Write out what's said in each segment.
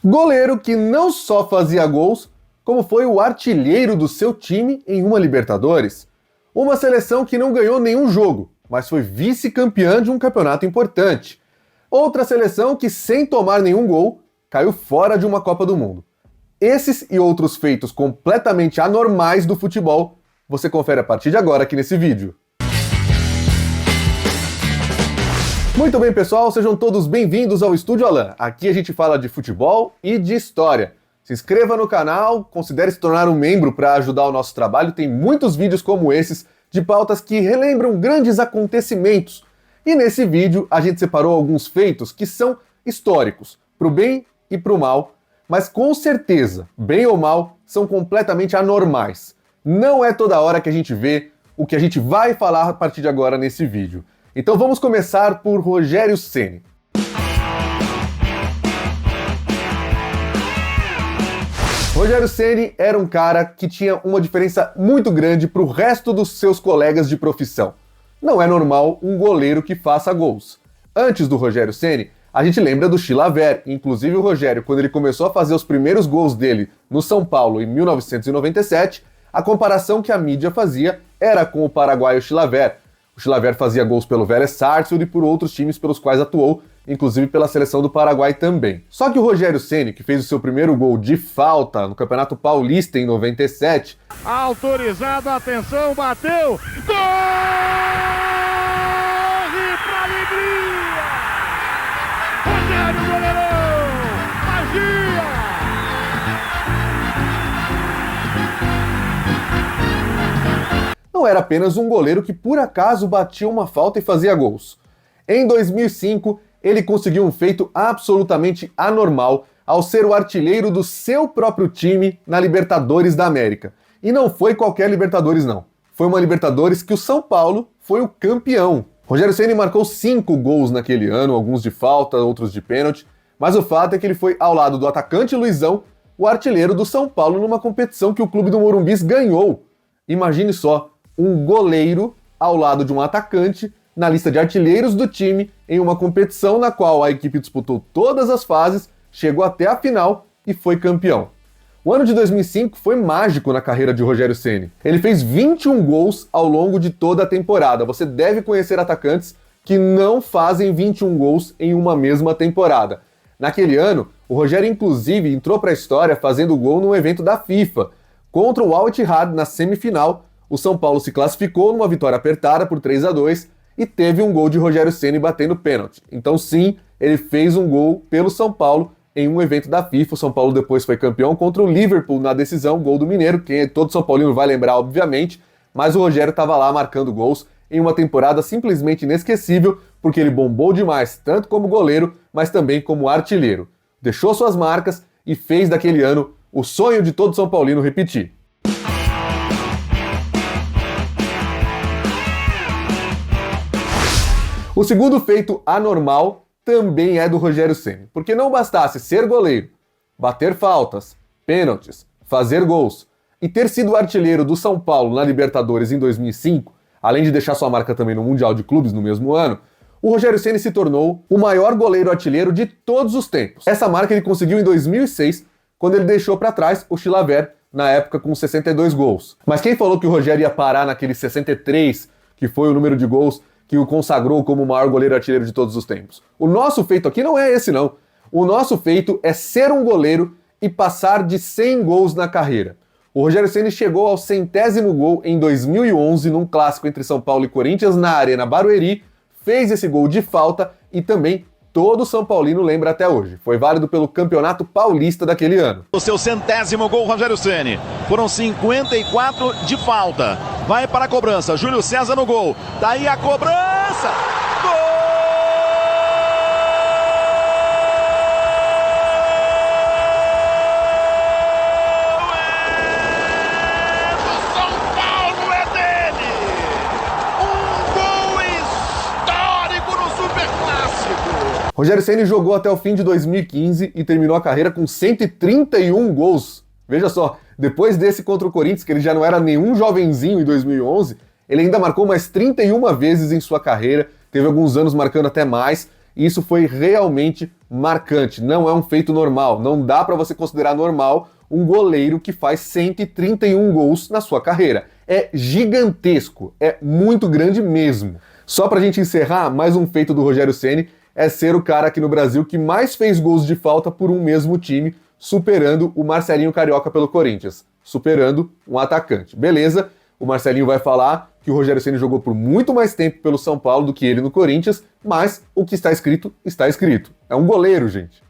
Goleiro que não só fazia gols, como foi o artilheiro do seu time em uma Libertadores. Uma seleção que não ganhou nenhum jogo, mas foi vice-campeã de um campeonato importante. Outra seleção que, sem tomar nenhum gol, caiu fora de uma Copa do Mundo. Esses e outros feitos completamente anormais do futebol, você confere a partir de agora aqui nesse vídeo. Muito bem, pessoal, sejam todos bem-vindos ao Estúdio Alan. Aqui a gente fala de futebol e de história. Se inscreva no canal, considere se tornar um membro para ajudar o nosso trabalho. Tem muitos vídeos como esses, de pautas que relembram grandes acontecimentos. E nesse vídeo a gente separou alguns feitos que são históricos, pro bem e pro mal, mas com certeza, bem ou mal, são completamente anormais. Não é toda hora que a gente vê o que a gente vai falar a partir de agora nesse vídeo. Então vamos começar por Rogério Ceni. Rogério Ceni era um cara que tinha uma diferença muito grande para o resto dos seus colegas de profissão. Não é normal um goleiro que faça gols. Antes do Rogério Ceni, a gente lembra do Chilavert. Inclusive o Rogério, quando ele começou a fazer os primeiros gols dele no São Paulo em 1997, a comparação que a mídia fazia era com o paraguaio Chilavert. O Chilavert fazia gols pelo Vélez Sarsfield e por outros times pelos quais atuou, inclusive pela seleção do Paraguai também. Só que o Rogério Ceni, que fez o seu primeiro gol de falta no Campeonato Paulista em 97... Autorizado, atenção, bateu! Gol! E pra alegria! Rogério goleirão! Magia! Não era apenas um goleiro que por acaso batia uma falta e fazia gols. Em 2005, ele conseguiu um feito absolutamente anormal ao ser o artilheiro do seu próprio time na Libertadores da América. E não foi qualquer Libertadores não. Foi uma Libertadores que o São Paulo foi o campeão. Rogério Ceni marcou 5 gols naquele ano, alguns de falta, outros de pênalti, mas o fato é que ele foi, ao lado do atacante Luizão, o artilheiro do São Paulo numa competição que o clube do Morumbis ganhou. Imagine só, um goleiro ao lado de um atacante na lista de artilheiros do time em uma competição na qual a equipe disputou todas as fases, chegou até a final e foi campeão. O ano de 2005 foi mágico na carreira de Rogério Ceni. Ele fez 21 gols ao longo de toda a temporada. Você deve conhecer atacantes que não fazem 21 gols em uma mesma temporada. Naquele ano, o Rogério inclusive entrou para a história fazendo gol num evento da FIFA. Contra o Al Ittihad na semifinal, o São Paulo se classificou numa vitória apertada por 3-2 e teve um gol de Rogério Ceni batendo pênalti. Então sim, ele fez um gol pelo São Paulo em um evento da FIFA. O São Paulo depois foi campeão contra o Liverpool na decisão, gol do Mineiro, que todo São Paulino vai lembrar, obviamente, mas o Rogério estava lá marcando gols em uma temporada simplesmente inesquecível, porque ele bombou demais, tanto como goleiro, mas também como artilheiro. Deixou suas marcas e fez daquele ano o sonho de todo São Paulino repetir. O segundo feito anormal também é do Rogério Ceni, porque não bastasse ser goleiro, bater faltas, pênaltis, fazer gols e ter sido artilheiro do São Paulo na Libertadores em 2005, além de deixar sua marca também no Mundial de Clubes no mesmo ano, o Rogério Ceni se tornou o maior goleiro artilheiro de todos os tempos. Essa marca ele conseguiu em 2006, quando ele deixou para trás o Chilavert, na época com 62 gols. Mas quem falou que o Rogério ia parar naquele 63, que foi o número de gols que o consagrou como o maior goleiro artilheiro de todos os tempos? O nosso feito aqui não é esse, não. O nosso feito é ser um goleiro e passar de 100 gols na carreira. O Rogério Ceni chegou ao 100º gol em 2011, num clássico entre São Paulo e Corinthians, na Arena Barueri, fez esse gol de falta e também todo São Paulino lembra até hoje. Foi válido pelo Campeonato Paulista daquele ano. O seu 100º gol, Rogério Ceni. Foram 54 de falta. Vai para a cobrança. Júlio César no gol. Daí a cobrança. Gol! São Paulo é dele! Um gol histórico no Superclássico. Rogério Ceni jogou até o fim de 2015 e terminou a carreira com 131 gols. Veja só, depois desse contra o Corinthians, que ele já não era nenhum jovenzinho em 2011, ele ainda marcou mais 31 vezes em sua carreira, teve alguns anos marcando até mais, e isso foi realmente marcante. Não é um feito normal, não dá para você considerar normal um goleiro que faz 131 gols na sua carreira. É gigantesco, é muito grande mesmo. Só pra gente encerrar, mais um feito do Rogério Ceni é ser o cara aqui no Brasil que mais fez gols de falta por um mesmo time, superando o Marcelinho Carioca pelo Corinthians, superando um atacante. Beleza, o Marcelinho vai falar que o Rogério Ceni jogou por muito mais tempo pelo São Paulo do que ele no Corinthians, mas o que está escrito, está escrito. É um goleiro, gente.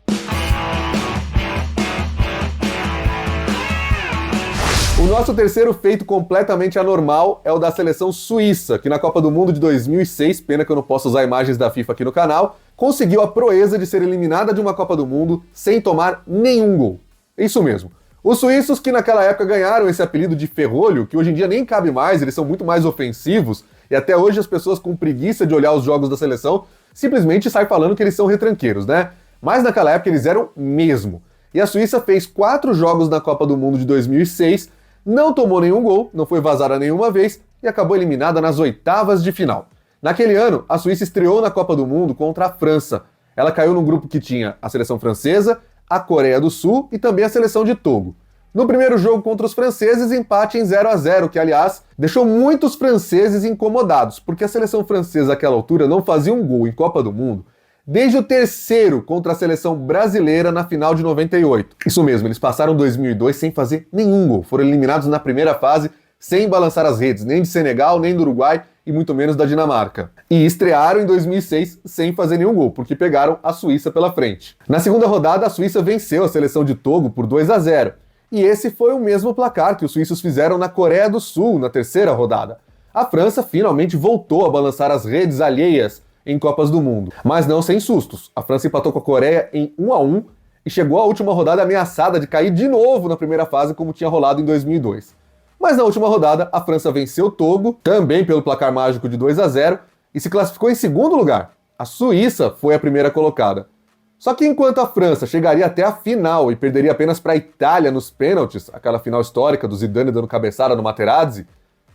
O nosso terceiro feito completamente anormal é o da seleção suíça, que na Copa do Mundo de 2006, pena que eu não posso usar imagens da FIFA aqui no canal, conseguiu a proeza de ser eliminada de uma Copa do Mundo sem tomar nenhum gol. Isso mesmo. Os suíços que naquela época ganharam esse apelido de ferrolho, que hoje em dia nem cabe mais, eles são muito mais ofensivos, e até hoje as pessoas com preguiça de olhar os jogos da seleção simplesmente saem falando que eles são retranqueiros, né? Mas naquela época eles eram mesmo. E a Suíça fez 4 jogos na Copa do Mundo de 2006, não tomou nenhum gol, não foi vazada nenhuma vez e acabou eliminada nas oitavas de final. Naquele ano, a Suíça estreou na Copa do Mundo contra a França. Ela caiu num grupo que tinha a seleção francesa, a Coreia do Sul e também a seleção de Togo. No primeiro jogo contra os franceses, empate em 0-0, que aliás deixou muitos franceses incomodados, porque a seleção francesa àquela altura não fazia um gol em Copa do Mundo desde o terceiro contra a seleção brasileira na final de 98. Isso mesmo, eles passaram 2002 sem fazer nenhum gol, foram eliminados na primeira fase sem balançar as redes, nem de Senegal, nem do Uruguai e muito menos da Dinamarca. E estrearam em 2006 sem fazer nenhum gol, porque pegaram a Suíça pela frente. Na segunda rodada, a Suíça venceu a seleção de Togo por 2-0. E esse foi o mesmo placar que os suíços fizeram na Coreia do Sul na terceira rodada. A França finalmente voltou a balançar as redes alheias em Copas do Mundo, mas não sem sustos. A França empatou com a Coreia em 1-1 e chegou à última rodada ameaçada de cair de novo na primeira fase, como tinha rolado em 2002. Mas na última rodada, a França venceu Togo, também pelo placar mágico de 2-0, e se classificou em segundo lugar. A Suíça foi a primeira colocada. Só que enquanto a França chegaria até a final e perderia apenas para a Itália nos pênaltis, aquela final histórica do Zidane dando cabeçada no Materazzi,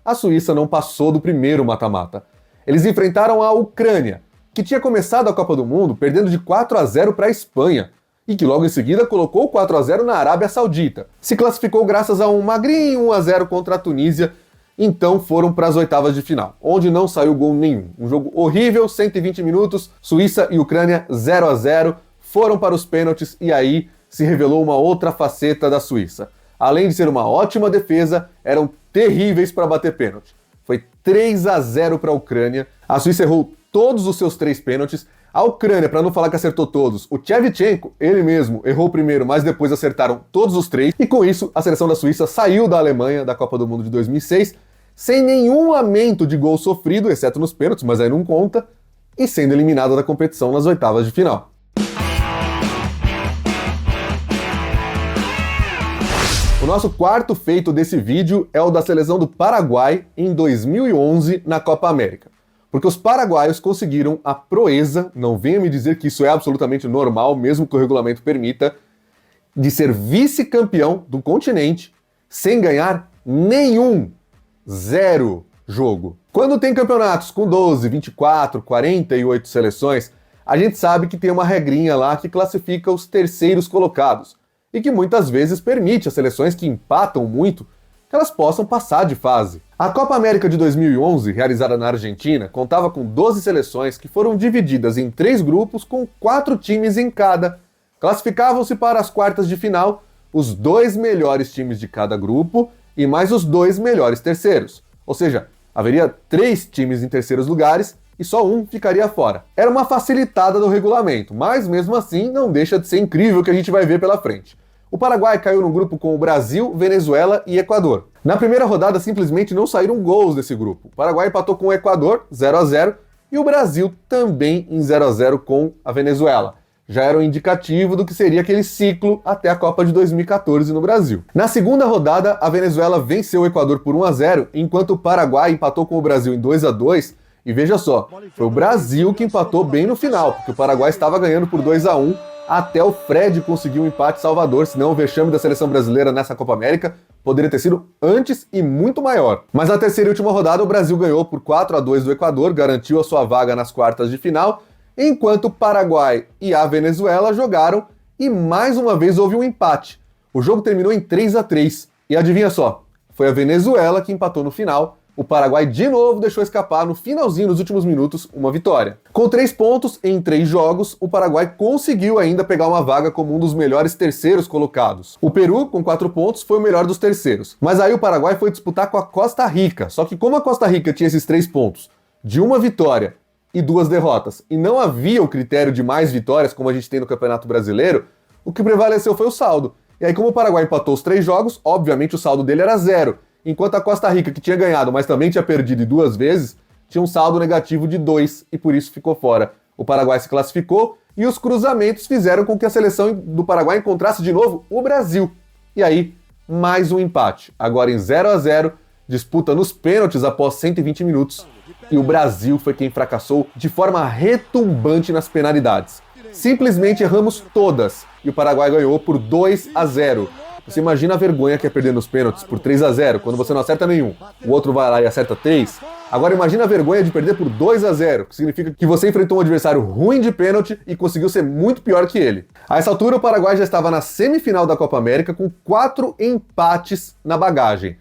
a Suíça não passou do primeiro mata-mata. Eles enfrentaram a Ucrânia, que tinha começado a Copa do Mundo perdendo de 4-0 para a Espanha, e que logo em seguida colocou 4-0 na Arábia Saudita. Se classificou graças a um magrinho 1-0 contra a Tunísia, então foram para as oitavas de final, onde não saiu gol nenhum. Um jogo horrível, 120 minutos, Suíça e Ucrânia 0-0, foram para os pênaltis e aí se revelou uma outra faceta da Suíça. Além de ser uma ótima defesa, eram terríveis para bater pênalti. Foi 3-0 para a Ucrânia, a Suíça errou todos os seus 3 pênaltis, a Ucrânia, para não falar que acertou todos, o Shevchenko, ele mesmo, errou o primeiro, mas depois acertaram todos os 3, e com isso a seleção da Suíça saiu da Alemanha, da Copa do Mundo de 2006, sem nenhum lamento de gol sofrido, exceto nos pênaltis, mas aí não conta, e sendo eliminada da competição nas oitavas de final. O nosso quarto feito desse vídeo é o da seleção do Paraguai em 2011 na Copa América. Porque os paraguaios conseguiram a proeza, não venha me dizer que isso é absolutamente normal, mesmo que o regulamento permita, de ser vice-campeão do continente sem ganhar nenhum, 0 jogo. Quando tem campeonatos com 12, 24, 48 seleções, a gente sabe que tem uma regrinha lá que classifica os terceiros colocados, e que muitas vezes permite às seleções que empatam muito que elas possam passar de fase. A Copa América de 2011, realizada na Argentina, contava com 12 seleções que foram divididas em 3 grupos com 4 times em cada. Classificavam-se para as quartas de final os 2 melhores times de cada grupo e mais os 2 melhores terceiros. Ou seja, haveria 3 times em terceiros lugares e só um ficaria fora. Era uma facilitada do regulamento, mas mesmo assim não deixa de ser incrível o que a gente vai ver pela frente. O Paraguai caiu no grupo com o Brasil, Venezuela e Equador. Na primeira rodada simplesmente não saíram gols desse grupo. O Paraguai empatou com o Equador, 0-0, e o Brasil também em 0-0 com a Venezuela. Já era um indicativo do que seria aquele ciclo até a Copa de 2014 no Brasil. Na segunda rodada, a Venezuela venceu o Equador por 1-0, enquanto o Paraguai empatou com o Brasil em 2-2, e veja só, foi o Brasil que empatou bem no final, porque o Paraguai estava ganhando por 2-1, até o Fred conseguiu um empate salvador, senão o vexame da seleção brasileira nessa Copa América poderia ter sido antes e muito maior. Mas na terceira e última rodada o Brasil ganhou por 4-2 do Equador, garantiu a sua vaga nas quartas de final enquanto o Paraguai e a Venezuela jogaram e mais uma vez houve um empate. O jogo terminou em 3-3 e adivinha só, foi a Venezuela que empatou no final. O Paraguai de novo deixou escapar no finalzinho, nos últimos minutos, uma vitória. Com 3 pontos em 3 jogos, o Paraguai conseguiu ainda pegar uma vaga como um dos melhores terceiros colocados. O Peru, com 4 pontos, foi o melhor dos terceiros. Mas aí o Paraguai foi disputar com a Costa Rica. Só que como a Costa Rica tinha esses 3 pontos de uma vitória e 2 derrotas, e não havia o critério de mais vitórias, como a gente tem no Campeonato Brasileiro, o que prevaleceu foi o saldo. E aí como o Paraguai empatou os 3 jogos, obviamente o saldo dele era 0. Enquanto a Costa Rica, que tinha ganhado, mas também tinha perdido 2 vezes, tinha um saldo negativo de 2 e por isso ficou fora. O Paraguai se classificou e os cruzamentos fizeram com que a seleção do Paraguai encontrasse de novo o Brasil. E aí, mais um empate. Agora em 0-0, disputa nos pênaltis após 120 minutos. E o Brasil foi quem fracassou de forma retumbante nas penalidades. Simplesmente erramos todas e o Paraguai ganhou por 2-0. Você imagina a vergonha que é perder nos pênaltis por 3-0, quando você não acerta nenhum, o outro vai lá e acerta 3. Agora imagina a vergonha de perder por 2-0, que significa que você enfrentou um adversário ruim de pênalti e conseguiu ser muito pior que ele. A essa altura o Paraguai já estava na semifinal da Copa América com 4 empates na bagagem.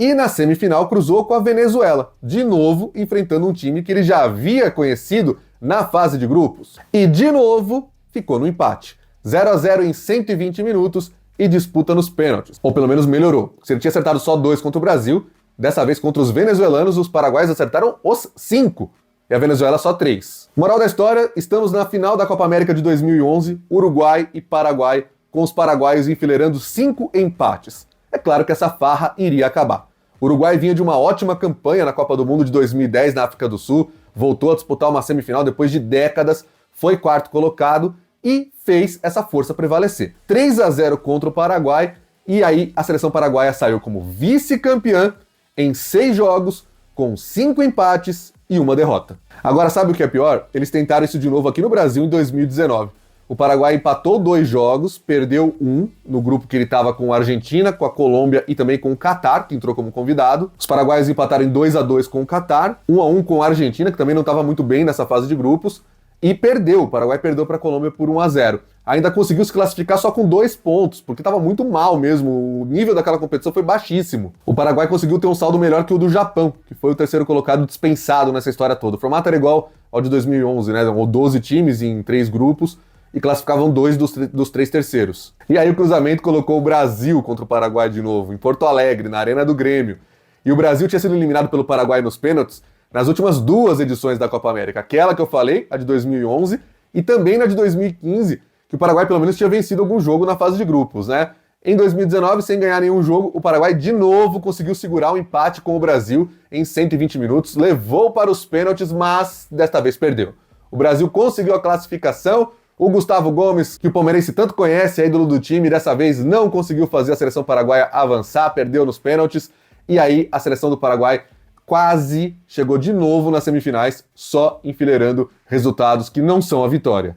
E na semifinal cruzou com a Venezuela, de novo enfrentando um time que ele já havia conhecido na fase de grupos. E de novo ficou no empate. 0-0 em 120 minutos e disputa nos pênaltis. Ou pelo menos melhorou. Se ele tinha acertado só 2 contra o Brasil, dessa vez contra os venezuelanos, os paraguaios acertaram os 5. E a Venezuela só 3. Moral da história, estamos na final da Copa América de 2011, Uruguai e Paraguai, com os paraguaios enfileirando 5 empates. É claro que essa farra iria acabar. O Uruguai vinha de uma ótima campanha na Copa do Mundo de 2010 na África do Sul, voltou a disputar uma semifinal depois de décadas, foi 4º colocado e fez essa força prevalecer. 3-0 contra o Paraguai, e aí a seleção paraguaia saiu como vice-campeã em 6 jogos, com 5 empates e 1 derrota. Agora, sabe o que é pior? Eles tentaram isso de novo aqui no Brasil em 2019. O Paraguai empatou 2 jogos, perdeu 1 no grupo que ele estava com a Argentina, com a Colômbia e também com o Catar, que entrou como convidado. Os paraguaios empataram em 2-2 com o Catar, 1-1 com a Argentina, que também não estava muito bem nessa fase de grupos, e perdeu. O Paraguai perdeu para a Colômbia por 1-0. Ainda conseguiu se classificar só com 2 pontos, porque estava muito mal mesmo, o nível daquela competição foi baixíssimo. O Paraguai conseguiu ter um saldo melhor que o do Japão, que foi o 3º colocado dispensado nessa história toda. O formato era igual ao de 2011, né? Ou 12 times em 3 grupos, e classificavam 2 dos 3 terceiros. E aí o cruzamento colocou o Brasil contra o Paraguai de novo, em Porto Alegre, na Arena do Grêmio. E o Brasil tinha sido eliminado pelo Paraguai nos pênaltis nas últimas 2 edições da Copa América. Aquela que eu falei, a de 2011, e também na de 2015, que o Paraguai pelo menos tinha vencido algum jogo na fase de grupos, né? Em 2019, sem ganhar nenhum jogo, o Paraguai de novo conseguiu segurar um empate com o Brasil em 120 minutos, levou para os pênaltis, mas desta vez perdeu. O Brasil conseguiu a classificação. O Gustavo Gomes, que o palmeirense tanto conhece, é ídolo do time, dessa vez não conseguiu fazer a seleção paraguaia avançar, perdeu nos pênaltis, e aí a seleção do Paraguai quase chegou de novo nas semifinais, só enfileirando resultados que não são a vitória.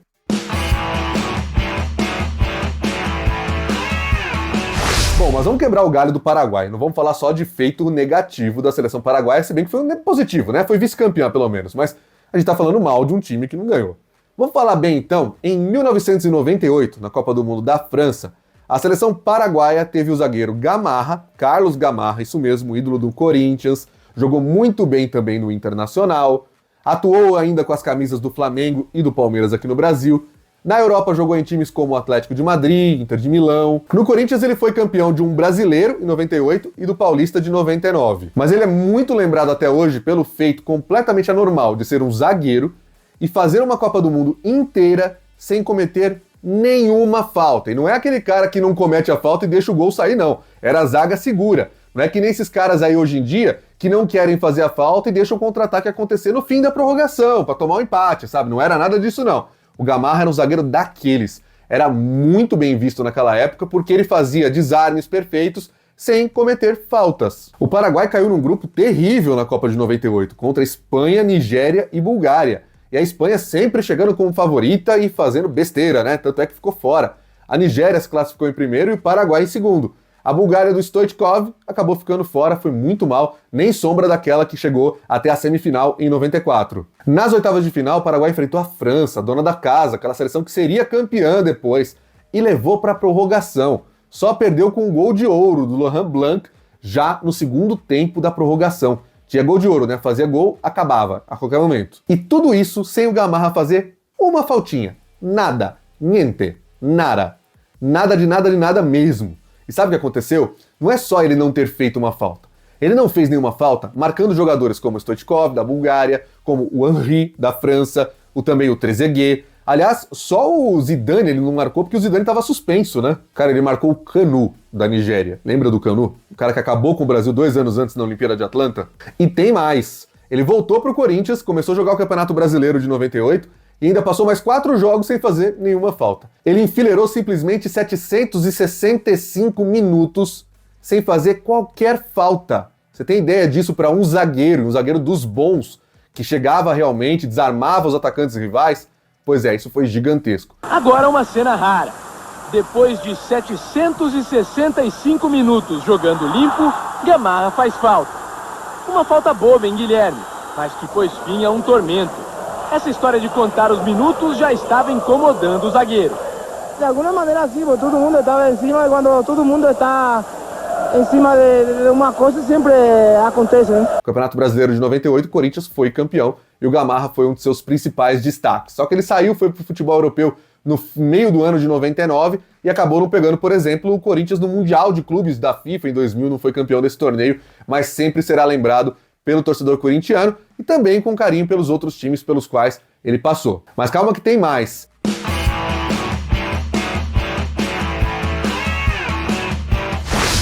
Bom, mas vamos quebrar o galho do Paraguai, não vamos falar só de feito negativo da seleção paraguaia, se bem que foi um positivo, né? Foi vice-campeã pelo menos, mas a gente tá falando mal de um time que não ganhou. Vamos falar bem então, em 1998, na Copa do Mundo da França, a seleção paraguaia teve o zagueiro Gamarra, Carlos Gamarra, isso mesmo, ídolo do Corinthians, jogou muito bem também no Internacional, atuou ainda com as camisas do Flamengo e do Palmeiras aqui no Brasil. Na Europa jogou em times como o Atlético de Madrid, Inter de Milão. No Corinthians ele foi campeão de um brasileiro em 98 e do Paulista de 99. Mas ele é muito lembrado até hoje pelo feito completamente anormal de ser um zagueiro e fazer uma Copa do Mundo inteira sem cometer nenhuma falta. E não é aquele cara que não comete a falta e deixa o gol sair, não. Era a zaga segura. Não é que nem esses caras aí hoje em dia que não querem fazer a falta e deixam o contra-ataque acontecer no fim da prorrogação, para tomar um empate, sabe? Não era nada disso, não. O Gamarra era um zagueiro daqueles. Era muito bem visto naquela época porque ele fazia desarmes perfeitos sem cometer faltas. O Paraguai caiu num grupo terrível na Copa de 98, contra Espanha, Nigéria e Bulgária. E a Espanha sempre chegando como favorita e fazendo besteira, né? Tanto é que ficou fora. A Nigéria se classificou em primeiro e o Paraguai em segundo. A Bulgária do Stoichkov acabou ficando fora, foi muito mal, nem sombra daquela que chegou até a semifinal em 94. Nas oitavas de final, o Paraguai enfrentou a França, dona da casa, aquela seleção que seria campeã depois, e levou para a prorrogação. Só perdeu com um gol de ouro do Laurent Blanc, já no segundo tempo da prorrogação. Tinha gol de ouro, né? Fazia gol, acabava, a qualquer momento. E tudo isso sem o Gamarra fazer uma faltinha. Nada. Niente. Nada. Nada de nada de nada mesmo. E sabe o que aconteceu? Não é só ele não ter feito uma falta. Ele não fez nenhuma falta, marcando jogadores como o Stoichkov, da Bulgária, como o Henry, da França, também o Trezeguet. Aliás, só o Zidane ele não marcou porque o Zidane estava suspenso, né? Cara, ele marcou o Kanu, da Nigéria. Lembra do Kanu? O cara que acabou com o Brasil 2 anos antes na Olimpíada de Atlanta. E tem mais. Ele voltou pro Corinthians, começou a jogar o Campeonato Brasileiro de 98 e ainda passou mais 4 jogos sem fazer nenhuma falta. Ele enfileirou simplesmente 765 minutos sem fazer qualquer falta. Você tem ideia disso para um zagueiro dos bons, que chegava realmente, desarmava os atacantes rivais? Pois é, isso foi gigantesco. Agora uma cena rara. Depois de 765 minutos jogando limpo, Gamarra faz falta. Uma falta boba, hein, Guilherme? Mas que pôs fim a um tormento. Essa história de contar os minutos já estava incomodando o zagueiro. De alguma maneira sim, porque todo mundo estava em cima e quando todo mundo está em cima de uma coisa sempre acontece, né? O Campeonato Brasileiro de 98, o Corinthians foi campeão e o Gamarra foi um de seus principais destaques. Só que ele saiu, foi pro futebol europeu no meio do ano de 99 e acabou não pegando, por exemplo, o Corinthians no Mundial de Clubes da FIFA em 2000, não foi campeão desse torneio, mas sempre será lembrado pelo torcedor corintiano e também com carinho pelos outros times pelos quais ele passou. Mas calma que tem mais.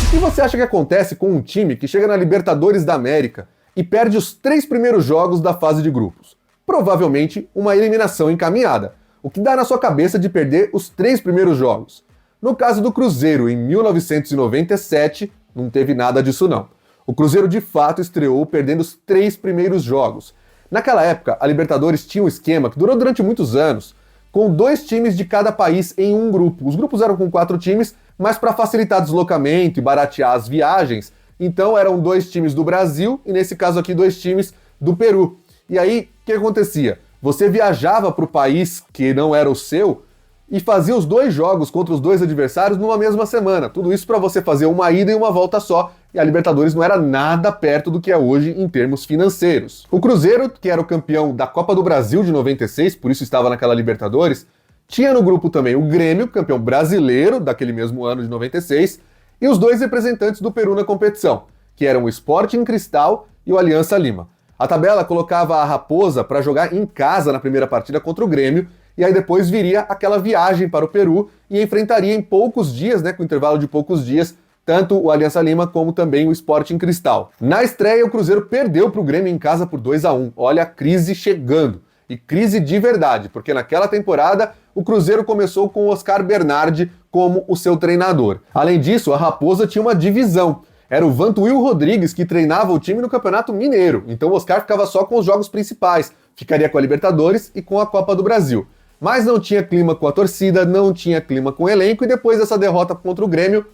O que você acha que acontece com um time que chega na Libertadores da América e perde os 3 primeiros jogos da fase de grupos? Provavelmente uma eliminação encaminhada. O que dá na sua cabeça de perder os 3 primeiros jogos? No caso do Cruzeiro, em 1997, não teve nada disso não. O Cruzeiro de fato estreou perdendo os 3 primeiros jogos. Naquela época, a Libertadores tinha um esquema que durou durante muitos anos, com 2 times de cada país em um grupo. Os grupos eram com 4 times, mas para facilitar deslocamento e baratear as viagens, então eram 2 times do Brasil e nesse caso aqui 2 times do Peru. E aí, o que acontecia? Você viajava para o país que não era o seu e fazia os 2 jogos contra os 2 adversários numa mesma semana. Tudo isso para você fazer uma ida e uma volta só. E a Libertadores não era nada perto do que é hoje em termos financeiros. O Cruzeiro, que era o campeão da Copa do Brasil de 96, por isso estava naquela Libertadores, tinha no grupo também o Grêmio, campeão brasileiro daquele mesmo ano de 96, e os 2 representantes do Peru na competição, que eram o Sporting Cristal e o Aliança Lima. A tabela colocava a Raposa para jogar em casa na primeira partida contra o Grêmio, e aí depois viria aquela viagem para o Peru e enfrentaria em poucos dias, né, com intervalo de poucos dias, tanto o Aliança Lima como também o Sporting Cristal. Na estreia, o Cruzeiro perdeu para o Grêmio em casa por 2-1. Olha a crise chegando. E crise de verdade, porque naquela temporada o Cruzeiro começou com o Oscar Bernardi como o seu treinador. Além disso, a Raposa tinha uma divisão. Era o Vantuil Rodrigues que treinava o time no Campeonato Mineiro. Então o Oscar ficava só com os jogos principais. Ficaria com a Libertadores e com a Copa do Brasil. Mas não tinha clima com a torcida, não tinha clima com o elenco e depois dessa derrota contra o Grêmio,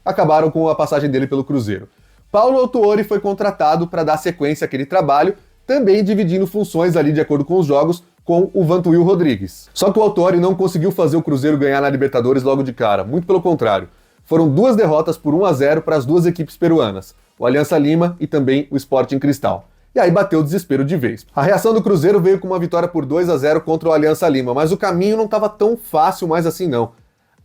acabaram com a passagem dele pelo Cruzeiro. Paulo Autuori foi contratado para dar sequência àquele trabalho, também dividindo funções ali de acordo com os jogos com o Vantuil Rodrigues. Só que o Autuori não conseguiu fazer o Cruzeiro ganhar na Libertadores logo de cara, muito pelo contrário. Foram 2 derrotas por 1-0 para as 2 equipes peruanas, o Aliança Lima e também o Sporting Cristal. E aí bateu o desespero de vez. A reação do Cruzeiro veio com uma vitória por 2-0 contra o Aliança Lima, mas o caminho não estava tão fácil mais assim não.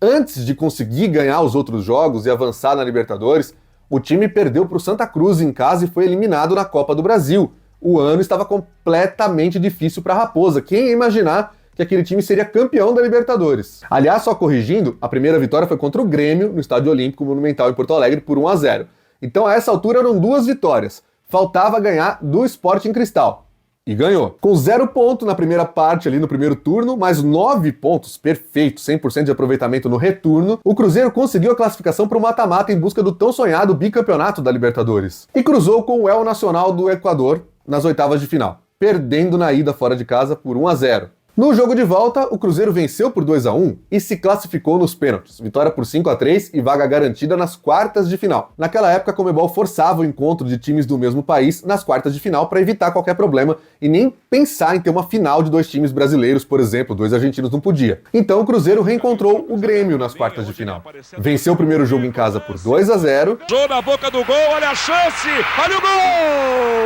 Antes de conseguir ganhar os outros jogos e avançar na Libertadores, o time perdeu para o Santa Cruz em casa e foi eliminado na Copa do Brasil. O ano estava completamente difícil para a Raposa. Quem ia imaginar que aquele time seria campeão da Libertadores? Aliás, só corrigindo, a primeira vitória foi contra o Grêmio no Estádio Olímpico Monumental em Porto Alegre por 1-0. Então a essa altura eram 2 vitórias. Faltava ganhar do Sporting Cristal. E ganhou. Com 0 ponto na primeira parte ali no primeiro turno, mais 9 pontos, perfeito, 100% de aproveitamento no retorno, o Cruzeiro conseguiu a classificação para o mata-mata em busca do tão sonhado bicampeonato da Libertadores. E cruzou com o El Nacional do Equador nas oitavas de final, perdendo na ida fora de casa por 1-0. No jogo de volta, o Cruzeiro venceu por 2-1 e se classificou nos pênaltis. Vitória por 5-3 e vaga garantida nas quartas de final. Naquela época, a Conmebol forçava o encontro de times do mesmo país nas quartas de final para evitar qualquer problema e nem pensar em ter uma final de 2 times brasileiros, por exemplo, 2 argentinos não podia. Então o Cruzeiro reencontrou o Grêmio nas quartas de final. Venceu o primeiro jogo em casa por 2-0. Jô na boca do gol, olha a chance, olha o gol!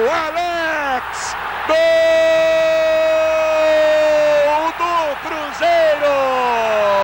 Alex! Gol do Cruzeiro!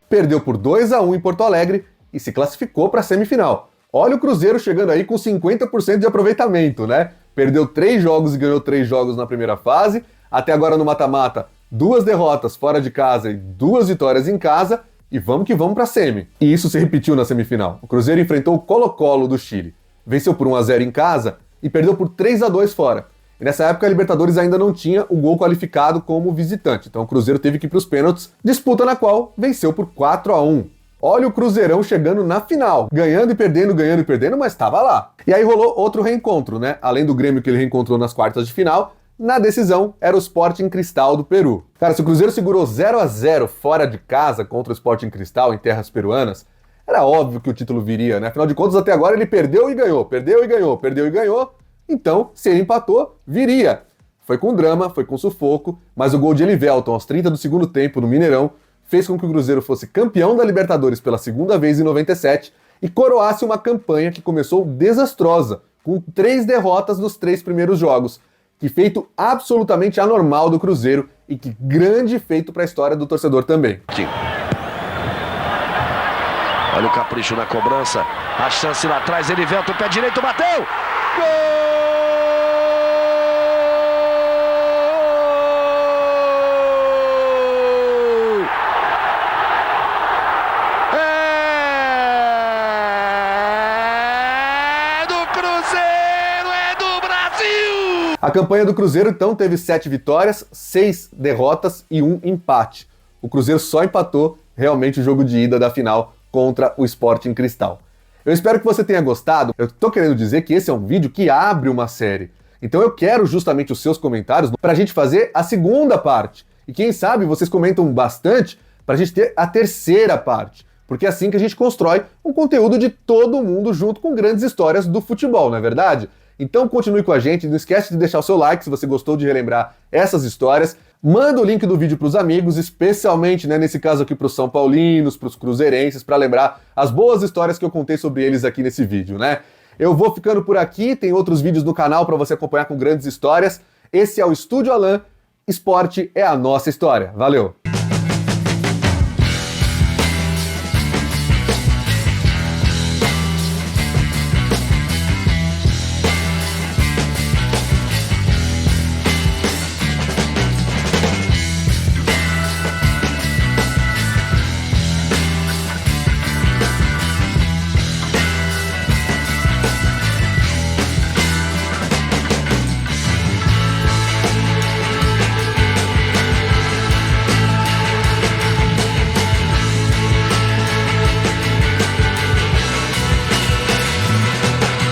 Perdeu por 2-1 em Porto Alegre e se classificou para a semifinal. Olha o Cruzeiro chegando aí com 50% de aproveitamento, né? Perdeu 3 jogos e ganhou 3 jogos na primeira fase. Até agora no mata-mata, 2 derrotas fora de casa e 2 vitórias em casa. E vamos que vamos para a semi. E isso se repetiu na semifinal. O Cruzeiro enfrentou o Colo-Colo do Chile. Venceu por 1-0 em casa e perdeu por 3-2 fora. E nessa época a Libertadores ainda não tinha o gol qualificado como visitante. Então o Cruzeiro teve que ir para os pênaltis, disputa na qual venceu por 4-1. Olha o Cruzeirão chegando na final, ganhando e perdendo, mas estava lá. E aí rolou outro reencontro, né? Além do Grêmio que ele reencontrou nas quartas de final, na decisão era o Sporting Cristal do Peru. Cara, se o Cruzeiro segurou 0-0 fora de casa contra o Sporting Cristal em terras peruanas, era óbvio que o título viria, né? Afinal de contas, até agora ele perdeu e ganhou, perdeu e ganhou, perdeu e ganhou. Então, se ele empatou, viria. Foi com drama, foi com sufoco, mas o gol de Elivelton aos 30 do segundo tempo no Mineirão fez com que o Cruzeiro fosse campeão da Libertadores pela segunda vez em 97 e coroasse uma campanha que começou desastrosa, com 3 derrotas nos 3 primeiros jogos. Que feito absolutamente anormal do Cruzeiro e que grande feito para a história do torcedor também. Olha o capricho na cobrança, a chance lá atrás, Elivelton, pé direito, bateu! Gol! A campanha do Cruzeiro, então, teve 7 vitórias, 6 derrotas e 1 empate. O Cruzeiro só empatou realmente o jogo de ida da final contra o Sporting Cristal. Eu espero que você tenha gostado. Eu tô querendo dizer que esse é um vídeo que abre uma série. Então eu quero justamente os seus comentários pra gente fazer a segunda parte. E quem sabe vocês comentam bastante pra gente ter a terceira parte. Porque é assim que a gente constrói um conteúdo de todo mundo junto com grandes histórias do futebol, não é verdade? Então continue com a gente, não esquece de deixar o seu like se você gostou de relembrar essas histórias. Manda o link do vídeo para os amigos, especialmente, né, nesse caso aqui para os São Paulinos, para os cruzeirenses, para lembrar as boas histórias que eu contei sobre eles aqui nesse vídeo, né? Eu vou ficando por aqui, tem outros vídeos no canal para você acompanhar com grandes histórias. Esse é o Estúdio Alan, esporte é a nossa história. Valeu!